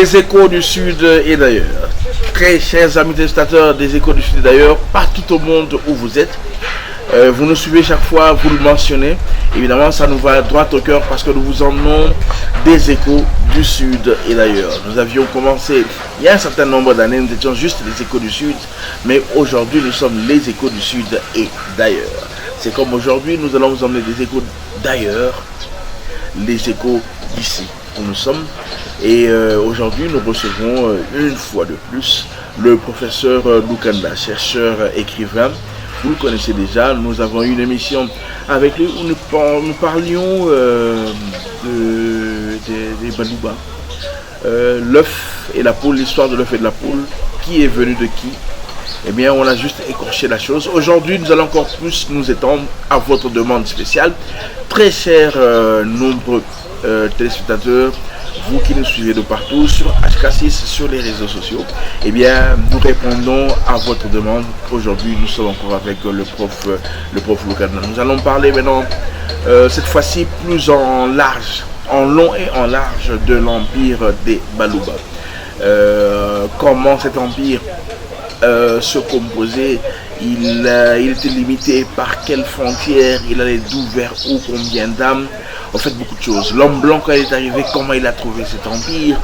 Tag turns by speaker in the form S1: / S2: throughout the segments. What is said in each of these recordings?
S1: Les échos du Sud et d'ailleurs. Très chers amis téléspectateurs des échos du Sud et d'ailleurs, partout au monde où vous êtes, vous nous suivez chaque fois, vous le mentionnez. Évidemment, ça nous va droit au cœur parce que nous vous emmenons des échos du Sud et d'ailleurs. Nous avions commencé il y a un certain nombre d'années, nous étions juste les échos du Sud, mais aujourd'hui nous sommes les échos du Sud et d'ailleurs. C'est comme aujourd'hui, nous allons vous emmener des échos d'ailleurs, les échos d'ici où nous sommes. Et aujourd'hui, nous recevons une fois de plus le professeur Lukanda, chercheur écrivain. Vous le connaissez déjà, nous avons eu une émission avec lui où nous parlions des Balouba. L'œuf et la poule, l'histoire de l'œuf et de la poule, qui est venu de qui? Eh bien, on a juste écorché la chose. Aujourd'hui, nous allons encore plus nous étendre à votre demande spéciale. Très chers nombreux téléspectateurs, vous qui nous suivez de partout sur HK6, sur les réseaux sociaux, eh bien, nous répondons à votre demande. Aujourd'hui, nous sommes encore avec le prof Lukanda. Nous allons parler maintenant, cette fois-ci, plus en large, en long et en large de l'empire des Balouba. Comment cet empire se composait, il était limité par quelles frontières, il allait d'où vers où, combien d'âmes. En fait, beaucoup de choses. L'homme blanc, quand il est arrivé, comment il a trouvé cet empire?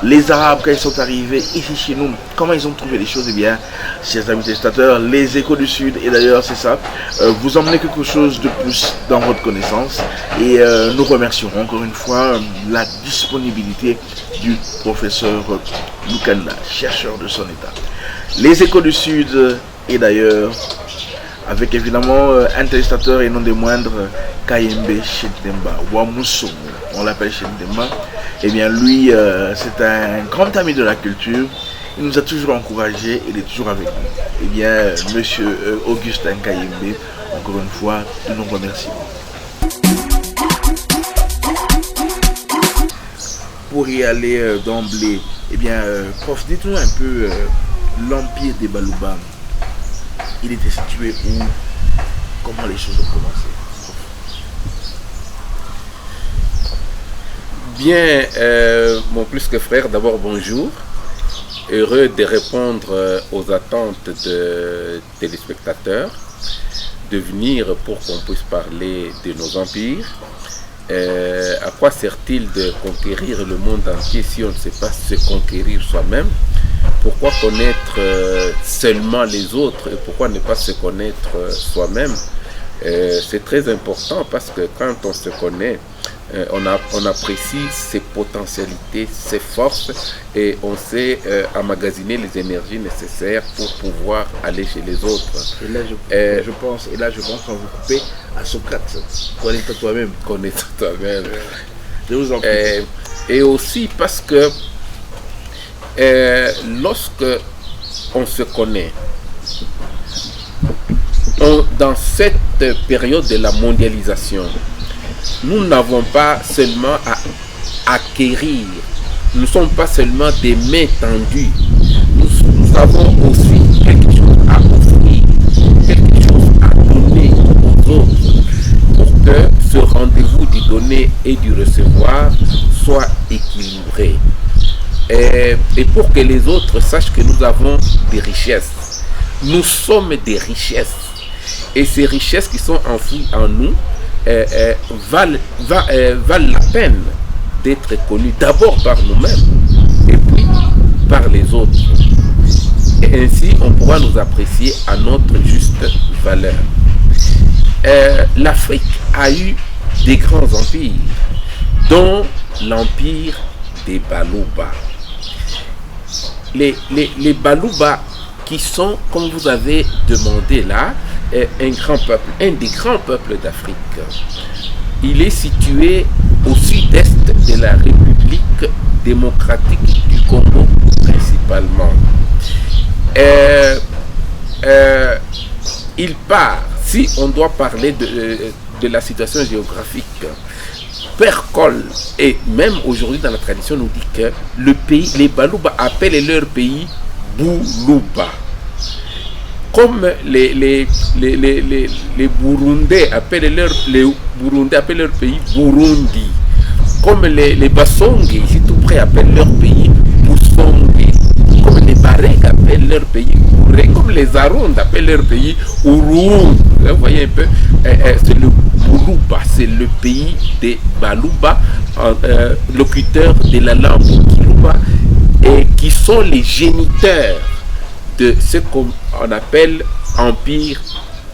S1: Les Arabes, quand ils sont arrivés ici chez nous, comment ils ont trouvé les choses? Eh bien, chers amis téléspectateurs, les échos du Sud, et d'ailleurs, c'est ça, vous emmenez quelque chose de plus dans votre connaissance. Et nous remercierons encore une fois la disponibilité du professeur Lukanda, chercheur de son état. Les échos du Sud, et d'ailleurs, avec évidemment un téléspectateur et non des moindres, Kayembe Chedemba, Wamoussoum, on l'appelle Chedemba. Eh bien lui, c'est un grand ami de la culture, il nous a toujours encouragés, il est toujours avec nous. Eh bien, monsieur Augustin Kayembe, encore une fois, nous nous remercions. Pour y aller d'emblée, eh bien, prof, dites-nous un peu l'empire des Balouba. Il était situé où? Comment les choses ont commencé?
S2: Bien, mon plus que frère, d'abord bonjour. Heureux de répondre aux attentes de téléspectateurs, de venir pour qu'on puisse parler de nos empires. À quoi sert-il de conquérir le monde entier si on ne sait pas se conquérir soi-même? Pourquoi connaître seulement les autres et pourquoi ne pas se connaître soi-même? C'est très important parce que quand on se connaît, on apprécie ses potentialités, ses forces et on sait emmagasiner les énergies nécessaires pour pouvoir aller chez les autres.
S1: Et là, je pense, quand vous coupez à Socrate, connais-toi toi-même.
S2: Connais-toi toi-même.
S1: Je vous en prie.
S2: Et aussi parce que lorsque on se connaît, dans cette période de la mondialisation, nous n'avons pas seulement à acquérir, nous ne sommes pas seulement des mains tendues, nous avons aussi quelque chose à offrir, quelque chose à donner aux autres pour que ce rendez-vous du donner et du recevoir soit équilibré. Et pour que les autres sachent que nous avons des richesses. Nous sommes des richesses. Et ces richesses qui sont enfouies en nous valent la peine d'être connues d'abord par nous-mêmes et puis par les autres. Et ainsi, on pourra nous apprécier à notre juste valeur. L'Afrique a eu des grands empires, dont l'empire des Balouba. Les Balouba qui sont, comme vous avez demandé là, un grand peuple, un des grands peuples d'Afrique. Il est situé au sud-est de la République démocratique du Congo principalement. Il part, si on doit parler de la situation géographique, Percol, et même aujourd'hui dans la tradition nous dit que le pays, les Balouba appellent leur pays Boulouba. Comme les Burundais appellent leur pays Burundi. Comme les Bassongues, ici tout près, appellent leur pays leur pays Ouré, comme les Arundes appellent leur pays Urung. Vous voyez un peu, c'est le Buluba, c'est le pays des Baluba, locuteurs de la langue Kiluba, et qui sont les géniteurs de ce qu'on appelle Empire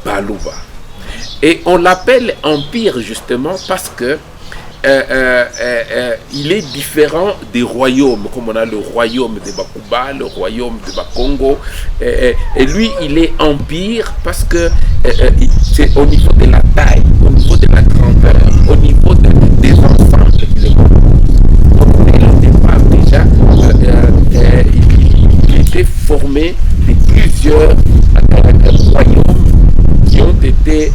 S2: Baluba. Et on l'appelle Empire justement parce que il est différent des royaumes, comme on a le royaume de Bakuba, le royaume de Bakongo, et lui il est empire parce que c'est au niveau de la taille, au niveau de la grandeur, au niveau des ensembles qu'il est. Donc dès le départ déjà, il était formé de plusieurs royaumes qui ont été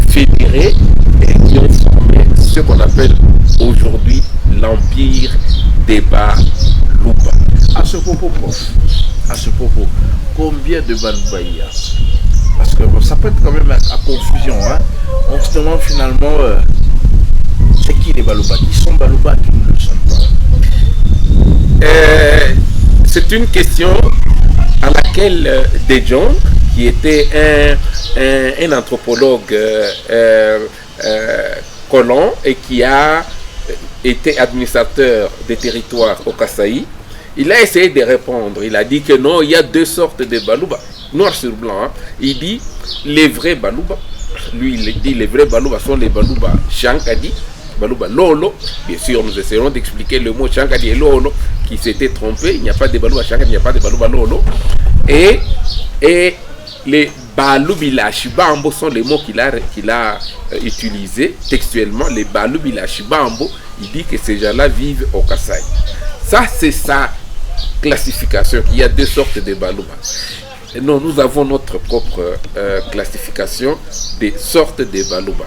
S2: fédérés et qui ont formé ce qu'on appelle aujourd'hui l'Empire des Baluba.
S1: À ce propos, combien de Baluba il y a? Parce que ça peut être quand même à confusion. Hein? On se demande finalement, c'est qui les Baluba? Qui sont Baluba, qui ne le sont pas?
S2: C'est une question à laquelle De Jong, qui était un anthropologue colon et qui a été administrateur des territoires au Kasaï, il a essayé de répondre. Il a dit que non, il y a deux sortes de Baluba, noir sur blanc. Hein. Il dit les vrais Baluba. Lui, il dit les vrais Baluba sont les Baluba Shankadi, Baluba Lolo. Bien sûr, nous essaierons d'expliquer le mot Shankadi et Lolo qui s'était trompé. Il n'y a pas de Baluba Shankadi, il n'y a pas de Baluba Lolo. Et les Balubila Shibambo sont les mots qu'il a utilisés textuellement. Les Balubila Shibambo, il dit que ces gens-là vivent au Kasaï. Ça, c'est sa classification. Il y a deux sortes de Baluba. Et non, nous avons notre propre classification des sortes de Baluba.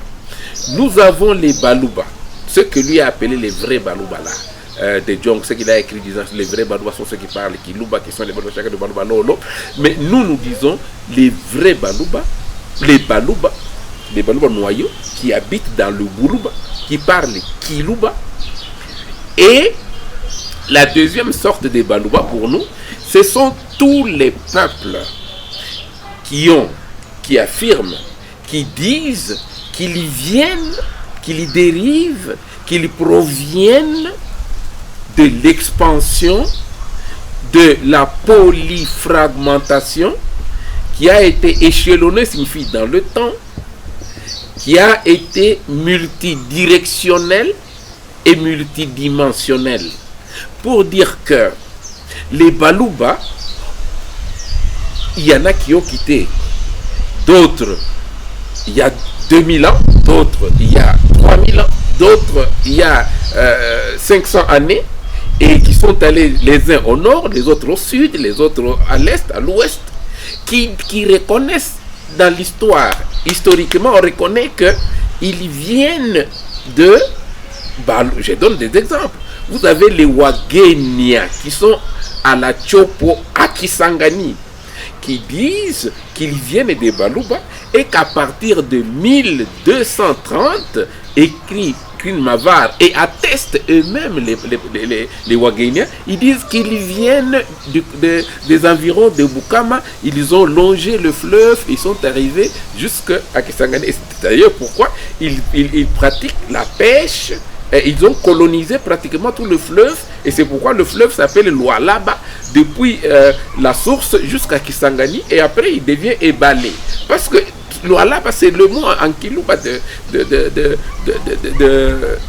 S2: Nous avons les Baluba, ce que lui a appelé les vrais Baluba là. De Jong, ce qu'il a écrit disant les vrais Baluba sont ceux qui parlent Kiluba, qui sont les Baluba chacun de Baluba Lolo. Mais nous disons les vrais Baluba, les Baluba noyaux qui habitent dans le Buluba, qui parlent Kiluba. Et la deuxième sorte de Baluba pour nous, ce sont tous les peuples qui affirment, qui disent qu'ils viennent, qu'ils dérivent, qu'ils proviennent de l'expansion, de la polyfragmentation qui a été échelonnée, signifie dans le temps, qui a été multidirectionnelle et multidimensionnelle. Pour dire que les Baluba, il y en a qui ont quitté, d'autres il y a 2000 ans, d'autres il y a 3000 ans, d'autres il y a 500 années, et qui sont allés les uns au nord, les autres au sud, les autres à l'est, à l'ouest, qui reconnaissent dans l'histoire, historiquement, on reconnaît qu'ils viennent de... je donne des exemples. Vous avez les Wagenia qui sont à la Chopo, à Kisangani, qui disent qu'ils viennent des Baluba et qu'à partir de 1230, écrit Mavar et attestent eux-mêmes les Wagéniens, ils disent qu'ils viennent des environs de Bukama, ils ont longé le fleuve, ils sont arrivés jusqu'à Kisangani. Et c'est d'ailleurs pourquoi ils pratiquent la pêche. Et ils ont colonisé pratiquement tout le fleuve, et c'est pourquoi le fleuve s'appelle Lualaba, depuis la source jusqu'à Kisangani, et après il devient Ebalé. Parce que Lualaba, c'est le mot en Kiluba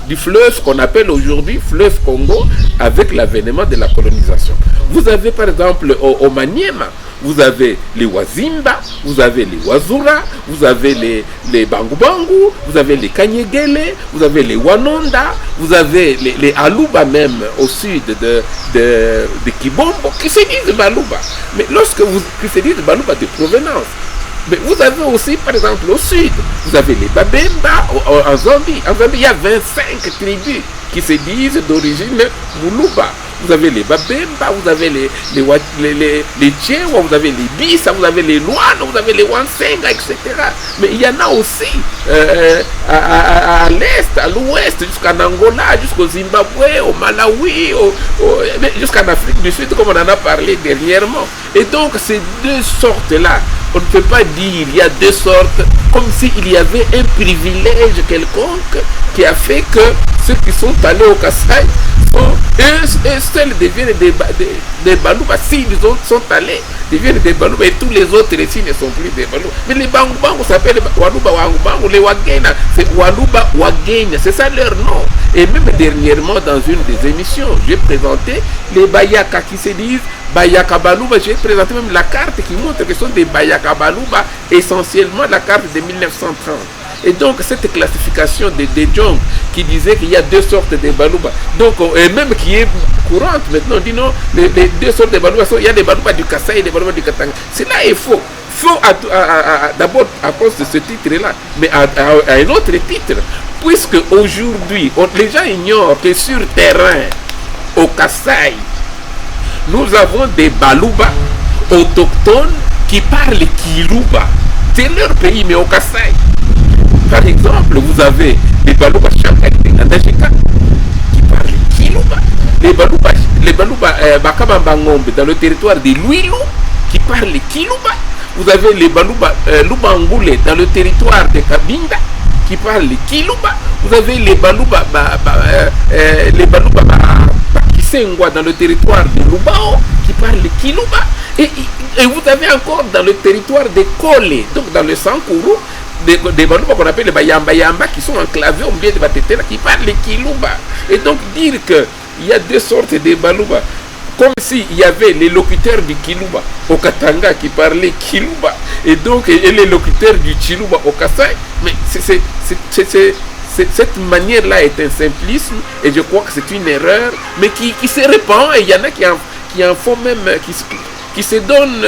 S2: du fleuve qu'on appelle aujourd'hui fleuve Congo, avec l'avènement de la colonisation. Vous avez par exemple au Maniema, vous avez les Wazimba, vous avez les Wazura, vous avez les Bangu-Bangu, vous avez les Kanyegele, vous avez les Wanonda, vous avez les Aluba même au sud de Kibombo, qui se disent Baluba. Mais lorsque qui se disent Baluba de provenance, mais vous avez aussi, par exemple, au sud, vous avez les Babemba en Zambie. En Zambie, il y a 25 tribus qui se disent d'origine Buluba. vous avez les Babemba, vous avez les Tchewa, vous avez les Bisa, vous avez les Luana, vous avez les Wansenga, etc. Mais il y en a aussi à l'est, à l'ouest, jusqu'en Angola, jusqu'au Zimbabwe, au Malawi, jusqu'en Afrique du Sud, comme on en a parlé dernièrement. Et donc, ces deux sortes-là, on ne peut pas dire il y a deux sortes, comme s'il y avait un privilège quelconque qui a fait que ceux qui sont allés au Kasaï, eux seuls deviennent des Balouba. S'ils sont allés, deviennent des Balouba, et tous les autres ici ne sont plus des Balouba. Mais les Bangubangu s'appellent Waluba Wangubangu, les Wagena, c'est Waluba Wagenya, c'est ça leur nom. Et même dernièrement, dans une des émissions, j'ai présenté les Bayaka qui se disent Bayaka Balouba. J'ai présenté même la carte qui montre que ce sont des Bayaka Balouba, essentiellement la carte de 1930. Et donc cette classification de Jong qui disait qu'il y a deux sortes de Balouba, donc et même qui est courante maintenant, on dit non, les deux sortes de Balouba, il y a des Balouba du Kasaï et des Balouba du Katanga. Cela est faux. Faux d'abord à cause de ce titre-là, mais à un autre titre, puisque aujourd'hui, les gens ignorent que sur terrain, au Kasaï, nous avons des Balouba autochtones qui parlent Kiluba. C'est leur pays, mais au Kasaï. Par exemple, vous avez les Balouba Chankari Ndajika qui parlent Kiluba, les Balouba Bakabambangombe dans le territoire de Luilu qui parlent Kiluba, vous avez les Balouba Lubangoule dans le territoire de Kabinda qui parlent Kiluba, vous avez les Balouba Kisengwa dans le territoire de Lubao qui parlent Kiluba, et vous avez encore dans le territoire de Kole, donc dans le Sankourou, des Balouba qu'on appelle les Bayamba qui sont enclavés au milieu de Batetela qui parlent les Kiluba. Et donc dire qu'il y a deux sortes de Balouba, comme s'il y avait les locuteurs du Kiluba au Katanga qui parlaient Kiluba, et donc et les locuteurs du Chiluba au Kasaï, mais cette manière-là est un simplisme, et je crois que c'est une erreur, mais qui se répand, et il y en a qui en font même, qui se donnent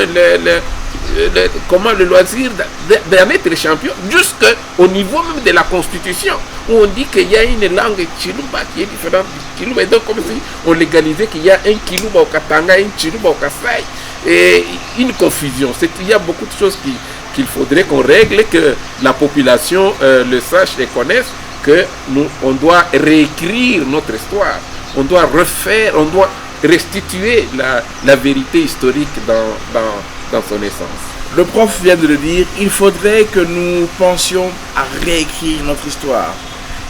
S2: le loisir d'en être champion, jusqu'au niveau même de la constitution, où on dit qu'il y a une langue Chiluba qui est différente du Kiluba, et donc comme si on légalisait qu'il y a un Kiluba au Katanga, un Chiluba au Kasaï, et une confusion. Il y a beaucoup de choses qu'il faudrait qu'on règle, que la population le sache et connaisse, que on doit réécrire notre histoire, on doit refaire, on doit restituer la vérité historique dans son essence.
S1: Le prof vient de le dire, il faudrait que nous pensions à réécrire notre histoire.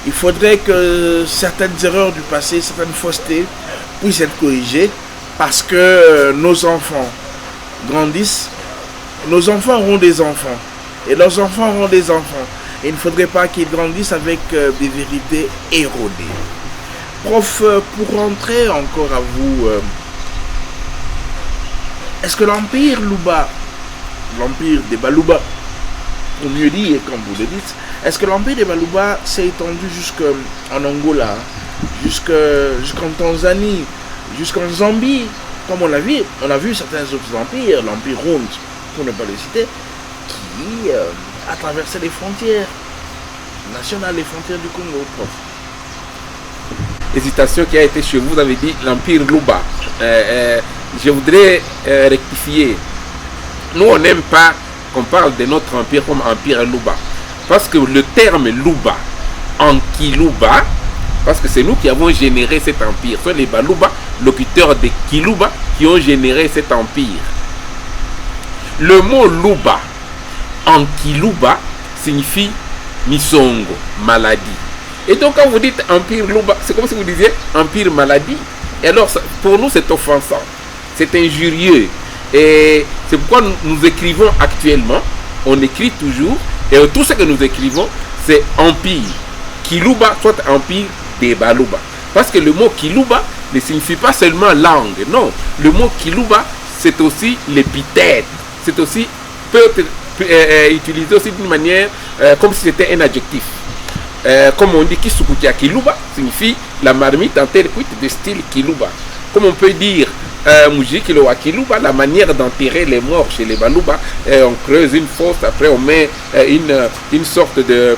S1: Il faudrait que certaines erreurs du passé, certaines faussetés puissent être corrigées, parce que nos enfants grandissent, nos enfants auront des enfants, et leurs enfants auront des enfants. Et il ne faudrait pas qu'ils grandissent avec des vérités érodées. Prof, pour rentrer encore à vous, est-ce que l'empire Luba, l'empire des Balouba, pour mieux dire, comme vous le dites, est-ce que l'empire des Balouba s'est étendu jusqu'en Angola, jusqu'en Tanzanie, jusqu'en Zambie, comme on a vu certains autres empires, l'empire Rond, pour ne pas le citer, qui a traversé les frontières nationales, les frontières du Congo, prof.
S2: Hésitation qui a été chez vous, vous avez dit l'empire Luba. Je voudrais rectifier. Nous, on n'aime pas qu'on parle de notre empire comme empire Luba. Parce que le terme Luba, Ankiluba, parce que c'est nous qui avons généré cet empire. Ce sont les Balouba, locuteurs de Kiluba, qui ont généré cet empire. Le mot Luba, Ankiluba, signifie Misongo, maladie. Et donc quand vous dites empire Luba, c'est comme si vous disiez empire maladie. Et alors pour nous c'est offensant, c'est injurieux. Et c'est pourquoi nous écrivons actuellement, on écrit toujours, et tout ce que nous écrivons, c'est empire Kiluba, soit empire des Balouba. Parce que le mot Kiluba ne signifie pas seulement langue, non. Le mot Kiluba, c'est aussi l'épithète. C'est aussi, peut être utilisé aussi d'une manière comme si c'était un adjectif. Comme on dit Kisukutia Kiluba, signifie la marmite en terre cuite de style Kiluba. Comme on peut dire Mujikilo wa Kiluba, la manière d'enterrer les morts chez les Baluba, on creuse une fosse, après on met une sorte de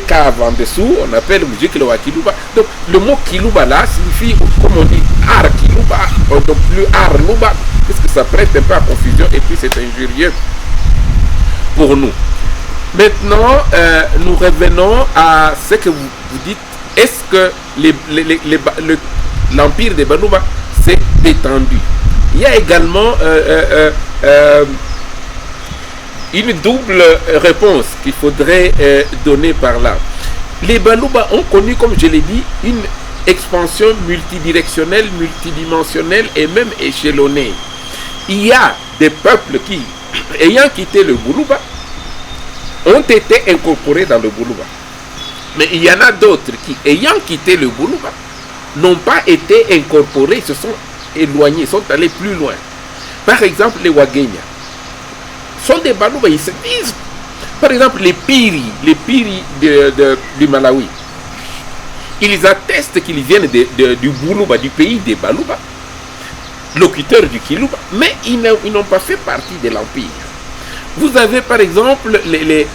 S2: cave en dessous, on appelle Mujikilo wa Kiluba. Donc le mot Kiluba là signifie, comme on dit, Ar Kiluba, donc plus Ar Luba, parce que ça prête un peu à confusion et puis c'est injurieux pour nous. Maintenant, nous revenons à ce que vous dites. Est-ce que l'empire des Baluba s'est étendu? Il y a également une double réponse qu'il faudrait donner par là. Les Baluba ont connu, comme je l'ai dit, une expansion multidirectionnelle, multidimensionnelle et même échelonnée. Il y a des peuples qui, ayant quitté le Baluba, ont été incorporés dans le Baluba. Mais il y en a d'autres qui, ayant quitté le Baluba, n'ont pas été incorporés, se sont éloignés, sont allés plus loin. Par exemple, les Wagenya sont des Baluba, ils se disent, par exemple, les Piri du Malawi, ils attestent qu'ils viennent du Baluba, du pays des Baluba, locuteurs du Kiluba, mais ils n'ont pas fait partie de l'empire. Vous avez par exemple les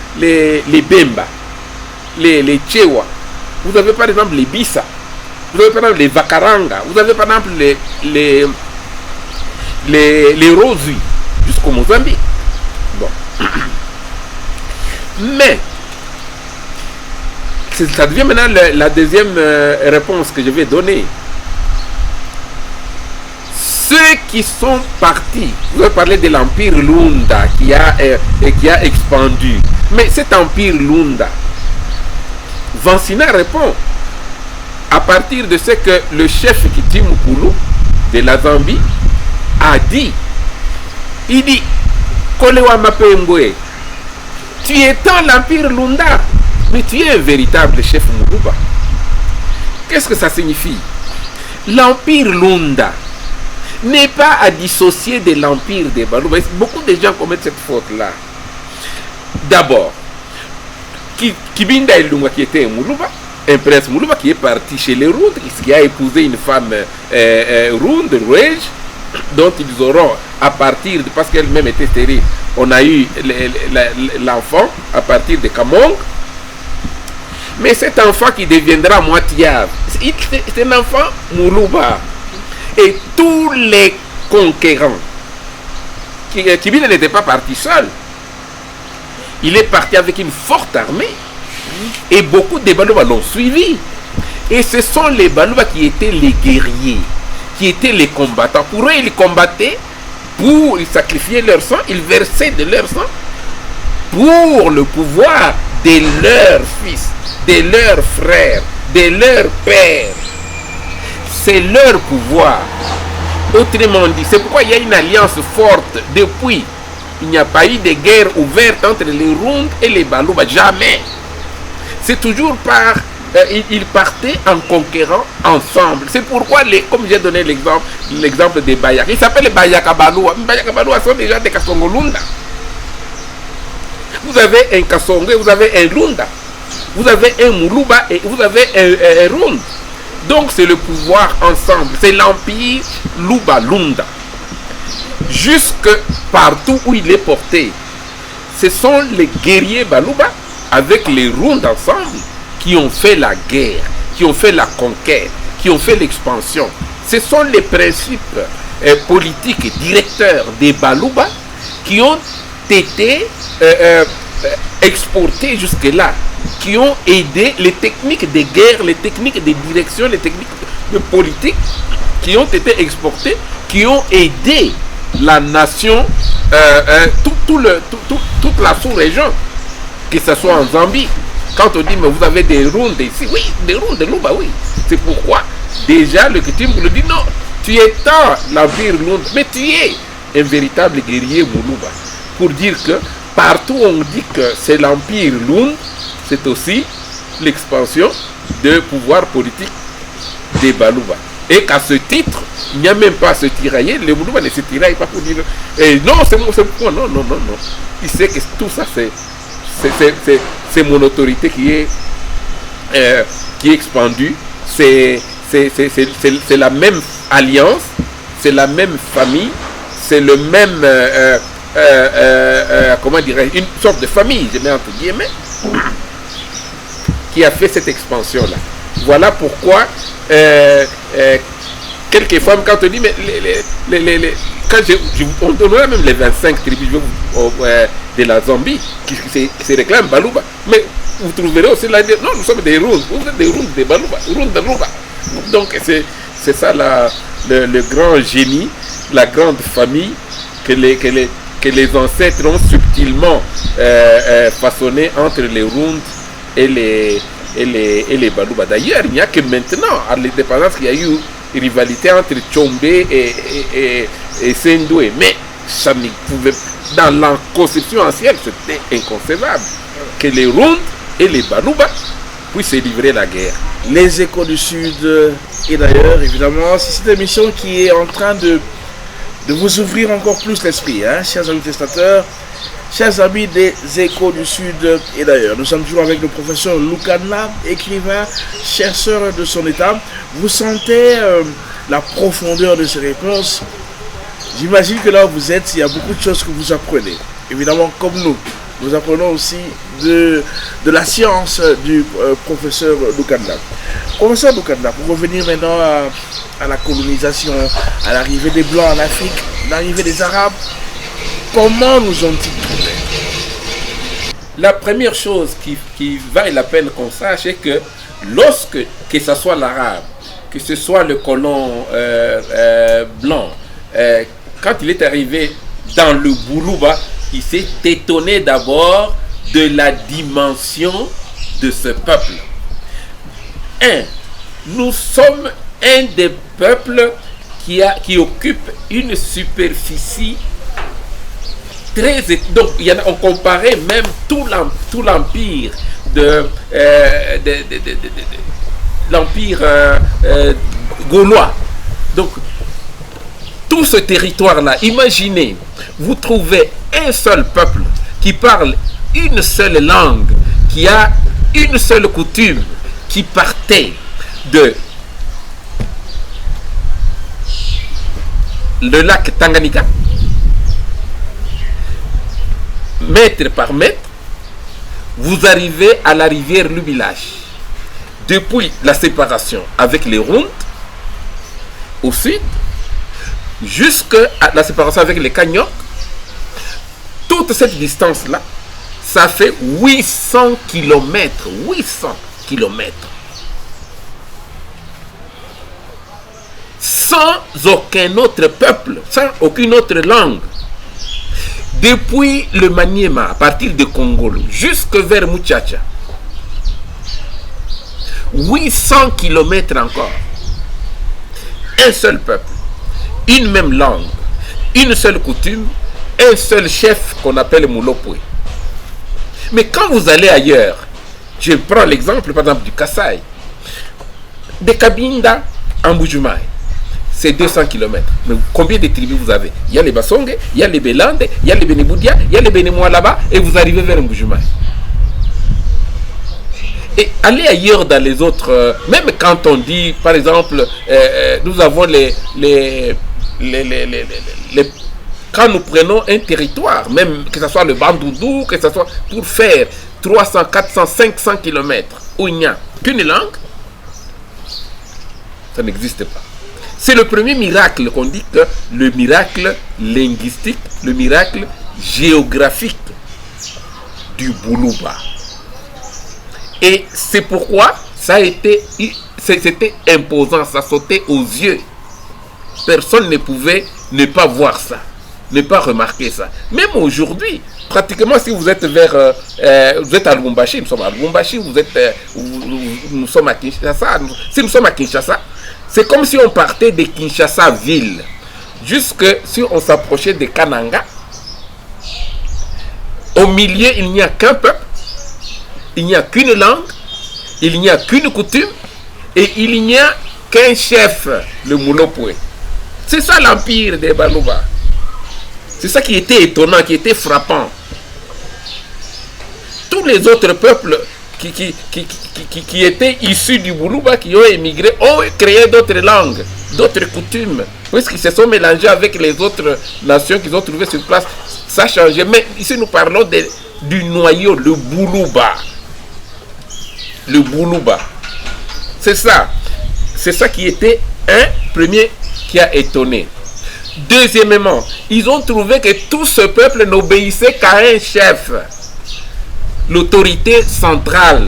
S2: Bemba, les Chewa, vous avez par exemple les Bisa, vous avez par exemple les Vakaranga, vous avez par exemple les Rosui, jusqu'au Mozambique. Bon. Mais, ça devient maintenant la deuxième réponse que je vais donner. Ceux qui sont partis, vous avez parlé de l'empire Lunda qui a expandu. Mais cet empire Lunda, Vansina répond à partir de ce que le chef Kiti Mukulu de la Zambie a dit. Il dit, Kolewa Mapembwe, tu étends l'empire Lunda, mais tu es un véritable chef Muluba. Qu'est-ce que ça signifie? L'empire Lunda n'est pas à dissocier de l'empire des Baluba. Beaucoup de gens commettent cette faute-là. D'abord, Kibinda Ilunga qui était un Muluba, un prince Muluba qui est parti chez les Rounds, qui a épousé une femme Round, Rouge, dont ils auront, à partir de, parce qu'elle-même était stérile, on a eu l'enfant à partir de Kamong. Mais cet enfant qui deviendra moitiave, c'est un enfant Muluba. Et tous les conquérants, Kibinda n'était pas parti seul. Il est parti avec une forte armée. Et beaucoup de Baluba l'ont suivi. Et ce sont les Baluba qui étaient les guerriers, qui étaient les combattants. Pour eux, ils combattaient, ils sacrifiaient leur sang, ils versaient de leur sang pour le pouvoir de leurs fils, de leurs frères, de leurs pères. C'est leur pouvoir. Autrement dit, c'est pourquoi il y a une alliance forte depuis. Il n'y a pas eu de guerre ouverte entre les Rounds et les Baluba, jamais. C'est toujours par... ils partaient en conquérant ensemble. C'est pourquoi, comme j'ai donné l'exemple des Bayaka, ils s'appellent les Bayaka Balua. Les Bayaka Balua sont déjà des Kasongo Lunda. Vous avez un Kasongo, vous avez un Lunda. Vous avez un Muluba et vous avez un Round. Donc c'est le pouvoir ensemble. C'est l'empire Luba Lunda. Jusque partout où il est porté. Ce sont les guerriers Baluba avec les Rounds ensemble qui ont fait la guerre, qui ont fait la conquête, qui ont fait l'expansion. Ce sont les principes politiques et directeurs des Baluba qui ont été exportés jusque-là, qui ont aidé les techniques de guerre, les techniques de direction, les techniques de politique, qui ont été exportées, qui ont aidé la nation, toute la sous-région, que ce soit en Zambie. Quand on dit, mais vous avez des Rounds ici, oui, des Rounds de Luba, oui. C'est pourquoi, déjà, le Kitim nous dit, non, tu étends l'empire Lund, mais tu es un véritable guerrier Muluba. Pour dire que, partout on dit que c'est l'empire Lund, c'est aussi l'expansion de pouvoir politique des Baluba. Et qu'à ce titre, il n'y a même pas à se tirailler, les Muluba ne se tiraillent pas pour dire, non, c'est moi, non. Il sait que tout ça, c'est mon autorité qui est expandue, c'est la même alliance, c'est la même famille, c'est le même, comment dirais-je, une sorte de famille, je mets entre guillemets, qui a fait cette expansion-là. Voilà pourquoi, quelquefois, quand on dit, mais quand on donnerait même les 25 tribus de la Zambie qui se réclament Baluba, mais vous trouverez aussi là, non, nous sommes des Runds, vous êtes des Runds de Baluba, Runds de Luba. Donc c'est ça le grand génie, la grande famille que les ancêtres ont subtilement façonné entre les Runds et les Baluba. D'ailleurs, il n'y a que maintenant, à l'indépendance, qu'il y a eu rivalité entre Tchombe et Sendoué. Mais ça ne pouvait, dans la conception ancienne, c'était inconcevable que les Runds et les Baluba puissent se livrer la guerre.
S1: Les échos du Sud, et d'ailleurs, évidemment, c'est cette émission qui est en train de vous ouvrir encore plus l'esprit, hein, chers amis testateurs, chers amis des échos du Sud, et d'ailleurs, nous sommes toujours avec le professeur Lukanda, écrivain, chercheur de son état. Vous sentez la profondeur de ces réponses. J'imagine que là où vous êtes, il y a beaucoup de choses que vous apprenez. Évidemment, comme nous apprenons aussi de la science du professeur Lukanda. Professeur Lukanda, pour revenir maintenant à la colonisation, à l'arrivée des Blancs en Afrique, l'arrivée des Arabes, comment nous ont-ils trouvés?
S2: La première chose qui vaille la peine qu'on sache, c'est que lorsque, que ce soit l'arabe, que ce soit le colon blanc, quand il est arrivé dans le Boulouba, il s'est étonné d'abord de la dimension de ce peuple. Nous sommes un des peuples qui occupe une superficie très... Donc, on comparait même tout l'empire l'empire gaulois. Donc, tout ce territoire-là, imaginez, vous trouvez un seul peuple qui parle une seule langue, qui a une seule coutume, qui partait de le lac Tanganyika, mètre par mètre, vous arrivez à la rivière Lubilage. Depuis la séparation avec les Runds, au sud, jusqu'à la séparation avec les Kanyok, toute cette distance-là, ça fait 800 km. 800 km. Sans aucun autre peuple, sans aucune autre langue. Depuis le Maniema, à partir de Congolo, jusque vers Muchacha. 800 km encore. Un seul peuple, une même langue, une seule coutume, un seul chef qu'on appelle Moulopoué. Mais quand vous allez ailleurs, je prends l'exemple par exemple du Kassai, de Kabinda en Bujumaï, c'est 200 km. Mais combien de tribus vous avez? Il y a les Basonge, il y a les Belande, il y a les Beniboudia, il y a les Benemois là-bas, et vous arrivez vers Mbujumaï. Et aller ailleurs dans les autres, même quand on dit, par exemple, nous avons quand nous prenons un territoire, même que ce soit le Bandoudou, que ce soit pour faire 300, 400, 500 km, où il n'y a qu'une langue, ça n'existe pas. C'est le premier miracle qu'on dit, que le miracle linguistique, le miracle géographique du Boulouba. Et c'est pourquoi c'était imposant, ça sautait aux yeux. Personne ne pouvait ne pas voir ça, ne pas remarquer ça. Même aujourd'hui, pratiquement si vous êtes vous êtes à Lubumbashi, nous sommes à Lubumbashi, nous sommes à Kinshasa, si nous sommes à Kinshasa, c'est comme si on partait de Kinshasa ville, jusque si on s'approchait de Kananga. Au milieu, il n'y a qu'un peuple. Il n'y a qu'une langue, il n'y a qu'une coutume, et il n'y a qu'un chef, le Moulopoué. C'est ça l'empire des Baluba. C'est ça qui était étonnant, qui était frappant. Tous les autres peuples qui étaient issus du Boulouba, qui ont émigré, ont créé d'autres langues, d'autres coutumes, puisqu'ils se sont mélangés avec les autres nations qu'ils ont trouvées sur place, ça a changé. Mais ici, nous parlons du noyau, le Boulouba. Le Boulouba. C'est ça. C'est ça qui était un premier qui a étonné. Deuxièmement, ils ont trouvé que tout ce peuple n'obéissait qu'à un chef. L'autorité centrale.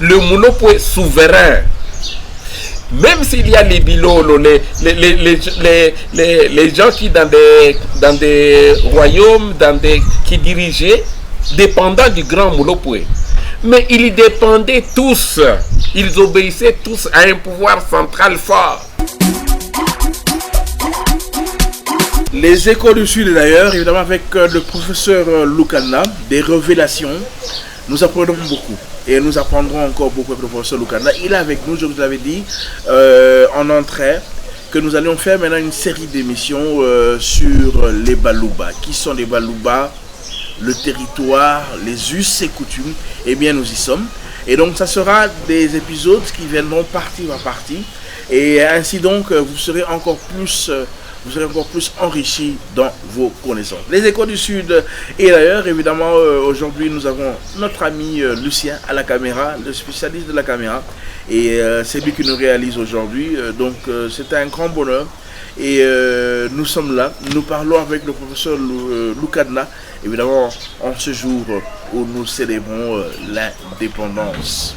S2: Le monopole souverain. Même s'il y a les bilolos, les gens qui dans des royaumes, qui dirigeaient, dépendant du grand monopole. Mais ils dépendaient tous, ils obéissaient tous à un pouvoir central fort.
S1: Les échos du Sud d'ailleurs, évidemment avec le professeur Lukanda, des révélations, nous apprenons beaucoup. Et nous apprendrons encore beaucoup avec le professeur Lukanda. Il est avec nous, je vous l'avais dit, en entrée, que nous allions faire maintenant une série d'émissions sur les Balouba. Qui sont les Balouba? Le territoire, les us et coutumes. Eh bien, nous y sommes. Et donc, ça sera des épisodes qui viendront partie par partie. Et ainsi donc, vous serez encore plus enrichis dans vos connaissances. Les échos du Sud. Et d'ailleurs, évidemment, aujourd'hui, nous avons notre ami Lucien à la caméra, le spécialiste de la caméra. Et c'est lui qui nous réalise aujourd'hui. Donc, c'est un grand bonheur. Et nous sommes là. Nous parlons avec le professeur Lukanda. Évidemment, en ce jour où nous célébrons l'indépendance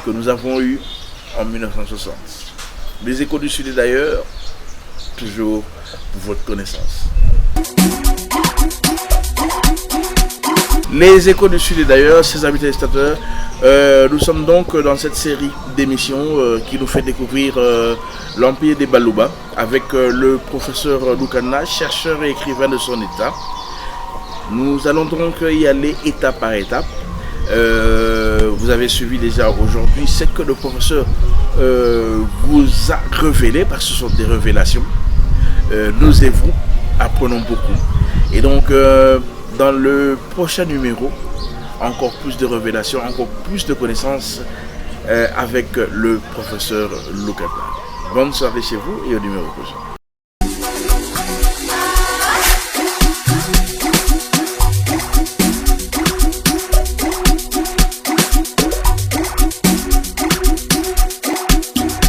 S1: que nous avons eue en 1960. Les échos du Sud d'ailleurs, toujours pour votre connaissance. Les échos du Sud d'ailleurs, ces amis téléspectateurs, nous sommes donc dans cette série d'émissions qui nous fait découvrir l'Empire des Balouba avec le professeur Lukanda, chercheur et écrivain de son état. Nous allons donc y aller étape par étape. Vous avez suivi déjà aujourd'hui ce que le professeur vous a révélé, parce que ce sont des révélations. Nous et vous apprenons beaucoup. Et donc, dans le prochain numéro, encore plus de révélations, encore plus de connaissances avec le professeur Lukanda. Bonne soirée chez vous et au numéro prochain.